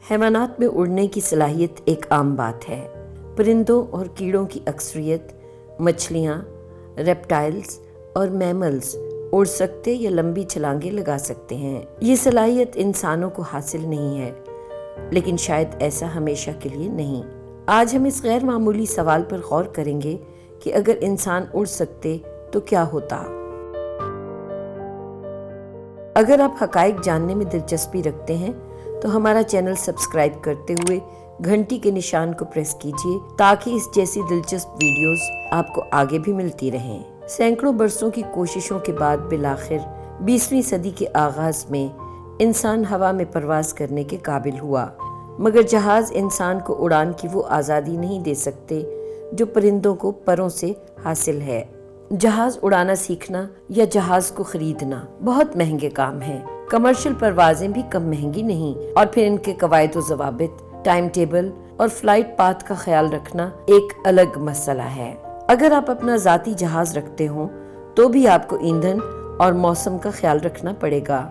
حیوانات میں اڑنے کی صلاحیت ایک عام بات ہے۔ پرندوں اور کیڑوں کی اکثریت، مچھلیاں، ریپٹائلز اور میملز اڑ سکتے یا لمبی چھلانگیں لگا سکتے ہیں۔ یہ صلاحیت انسانوں کو حاصل نہیں ہے، لیکن شاید ایسا ہمیشہ کے لیے نہیں۔ آج ہم اس غیر معمولی سوال پر غور کریں گے کہ اگر انسان اڑ سکتے تو کیا ہوتا؟ اگر آپ حقائق جاننے میں دلچسپی رکھتے ہیں تو ہمارا چینل سبسکرائب کرتے ہوئے گھنٹی کے نشان کو پریس کیجیے تاکہ اس جیسی دلچسپ ویڈیوز آپ کو آگے بھی ملتی رہیں۔ سینکڑوں برسوں کی کوششوں کے بعد بالآخر 20ویں صدی کے آغاز میں انسان ہوا میں پرواز کرنے کے قابل ہوا، مگر جہاز انسان کو اڑان کی وہ آزادی نہیں دے سکتے جو پرندوں کو پروں سے حاصل ہے۔ جہاز اڑانا سیکھنا یا جہاز کو خریدنا بہت مہنگے کام ہیں۔ کمرشل پروازیں بھی کم مہنگی نہیں، اور پھر ان کے قواعد و ضوابط، ٹائم ٹیبل اور فلائٹ پاتھ کا خیال رکھنا ایک الگ مسئلہ ہے۔ اگر آپ اپنا ذاتی جہاز رکھتے ہوں تو بھی آپ کو ایندھن اور موسم کا خیال رکھنا پڑے گا۔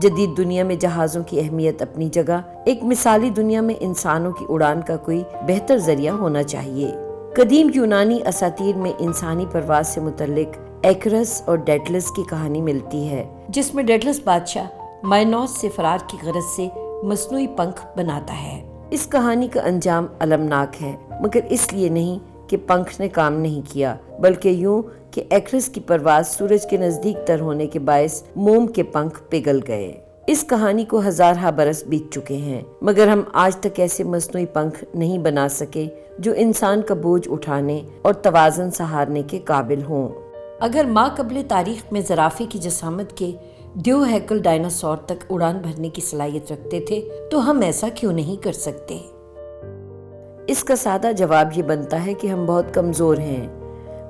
جدید دنیا میں جہازوں کی اہمیت اپنی جگہ، ایک مثالی دنیا میں انسانوں کی اڑان کا کوئی بہتر ذریعہ ہونا چاہیے۔ قدیم یونانی اساطیر میں انسانی پرواز سے متعلق ایکرس اور ڈیڈلس کی کہانی ملتی ہے، جس میں ڈیڈلس بادشاہ مائنوس سے فرار کی غرض سے مصنوعی پنکھ بناتا ہے۔ اس کہانی کا انجام المناک ہے، مگر اس لیے نہیں کہ پنکھ نے کام نہیں کیا، بلکہ یوں کہ ایکرس کی پرواز سورج کے نزدیک تر ہونے کے باعث موم کے پنکھ پگھل گئے۔ اس کہانی کو ہزارہ برس بیت چکے ہیں، مگر ہم آج تک ایسے مصنوعی پنکھ نہیں بنا سکے جو انسان کا بوجھ اٹھانے اور توازن سہارنے کے قابل ہوں۔ اگر ما قبل تاریخ میں زرافے کی جسامت کے دیو ہیکل ڈائناسور تک اڑان بھرنے کی صلاحیت رکھتے تھے تو ہم ایسا کیوں نہیں کر سکتے؟ اس کا سادہ جواب یہ بنتا ہے کہ ہم بہت کمزور ہیں۔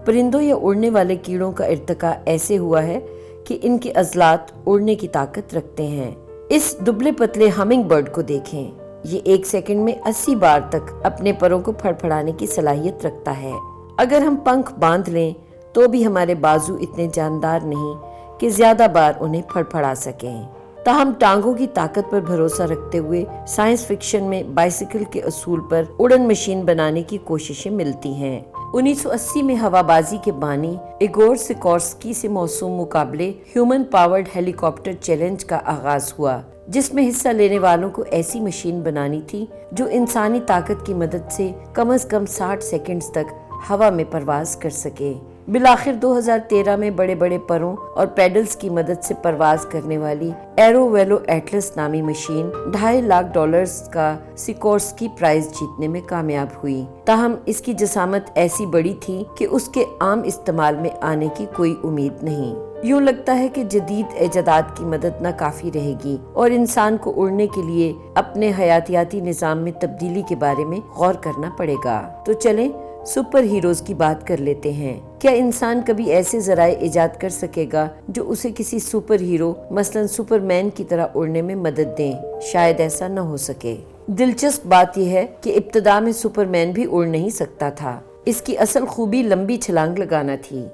پرندوں یا اڑنے والے کیڑوں کا ارتقاء ایسے ہوا ہے کہ ان کے عضلات اڑنے کی طاقت رکھتے ہیں۔ اس دبلے پتلے ہمنگ برڈ کو دیکھیں، یہ 1 سیکنڈ میں 80 بار تک اپنے پروں کو پھڑپھڑانے کی صلاحیت رکھتا ہے۔ اگر ہم پنکھ باندھ لیں تو بھی ہمارے بازو اتنے جاندار نہیں کہ زیادہ بار انہیں پھڑپھڑا سکیں۔ تاہم ٹانگوں کی طاقت پر بھروسہ رکھتے ہوئے سائنس فکشن میں بائسیکل کے اصول پر اڑن مشین بنانے کی کوششیں ملتی ہیں۔ 1980 میں ہوا بازی کے بانی ایگور سیکورسکی سے موسوم مقابلے ہیومن پاورڈ ہیلی کاپٹر چیلنج کا آغاز ہوا، جس میں حصہ لینے والوں کو ایسی مشین بنانی تھی جو انسانی طاقت کی مدد سے کم از کم 60 سیکنڈز تک ہوا میں پرواز کر سکے۔ بالآخر 2013 میں بڑے بڑے پروں اور پیڈلز کی مدد سے پرواز کرنے والی ایرو ویلو ایٹلس نامی مشین $2.5 لاکھ کا سیکورسکی پرائز جیتنے میں کامیاب ہوئی۔ تاہم اس کی جسامت ایسی بڑی تھی کہ اس کے عام استعمال میں آنے کی کوئی امید نہیں۔ یوں لگتا ہے کہ جدید ایجادات کی مدد ناکافی رہے گی اور انسان کو اڑنے کے لیے اپنے حیاتیاتی نظام میں تبدیلی کے بارے میں غور کرنا پڑے گا۔ تو چلیں سپر ہیروز کی بات کر لیتے ہیں۔ کیا انسان کبھی ایسے ذرائع ایجاد کر سکے گا جو اسے کسی سپر ہیرو مثلاً سپر مین کی طرح اڑنے میں مدد دیں؟ شاید ایسا نہ ہو سکے۔ دلچسپ بات یہ ہے کہ ابتدا میں سپر مین بھی اڑ نہیں سکتا تھا۔ اس کی اصل خوبی لمبی چھلانگ لگانا تھی،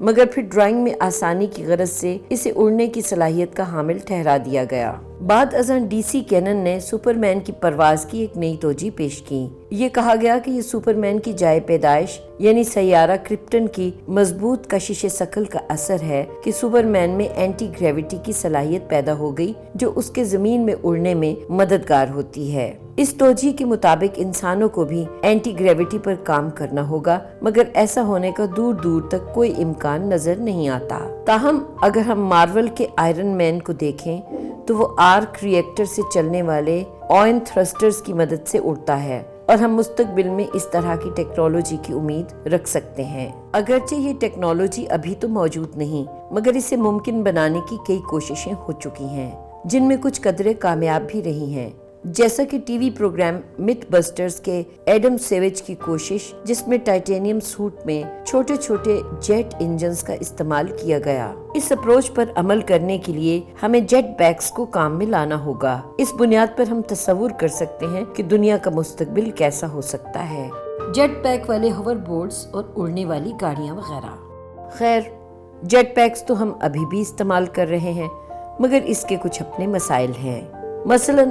مگر پھر ڈرائنگ میں آسانی کی غرض سے اسے اڑنے کی صلاحیت کا حامل ٹھہرا دیا گیا۔ بعد ازاں ڈی سی کینن نے سپر مین کی پرواز کی ایک نئی توجہ پیش کی۔ یہ کہا گیا کہ یہ سپر مین کی جائے پیدائش یعنی سیارہ کرپٹن کی مضبوط کشش ثقل کا اثر ہے کہ سپر مین میں اینٹی گریویٹی کی صلاحیت پیدا ہو گئی جو اس کے زمین میں اڑنے میں مددگار ہوتی ہے۔ اس توجہ کے مطابق انسانوں کو بھی اینٹی گریویٹی پر کام کرنا ہوگا، مگر ایسا ہونے کا دور دور تک کوئی امکان نظر نہیں آتا۔ تاہم اگر ہم مارول کے آئرن مین کو دیکھیں تو وہ آرک ری ایکٹر سے چلنے والے آئن تھرسٹرز کی مدد سے اڑتا ہے، اور ہم مستقبل میں اس طرح کی ٹیکنالوجی کی امید رکھ سکتے ہیں۔ اگرچہ یہ ٹیکنالوجی ابھی تو موجود نہیں، مگر اسے ممکن بنانے کی کئی کوششیں ہو چکی ہیں، جن میں کچھ قدرے کامیاب بھی رہی ہیں، جیسا کہ ٹی وی پروگرام متھ بسٹرز کے ایڈم سیویج کی کوشش، جس میں ٹائٹینیم سوٹ میں چھوٹے چھوٹے جیٹ انجنز کا استعمال کیا گیا۔ اس اپروچ پر عمل کرنے کے لیے ہمیں جیٹ پیکس کو کام میں لانا ہوگا۔ اس بنیاد پر ہم تصور کر سکتے ہیں کہ دنیا کا مستقبل کیسا ہو سکتا ہے۔ جیٹ پیک والے ہوور بورڈز اور اڑنے والی گاڑیاں وغیرہ۔ خیر، جیٹ پیکس تو ہم ابھی بھی استعمال کر رہے ہیں، مگر اس کے کچھ اپنے مسائل ہیں۔ مثلاً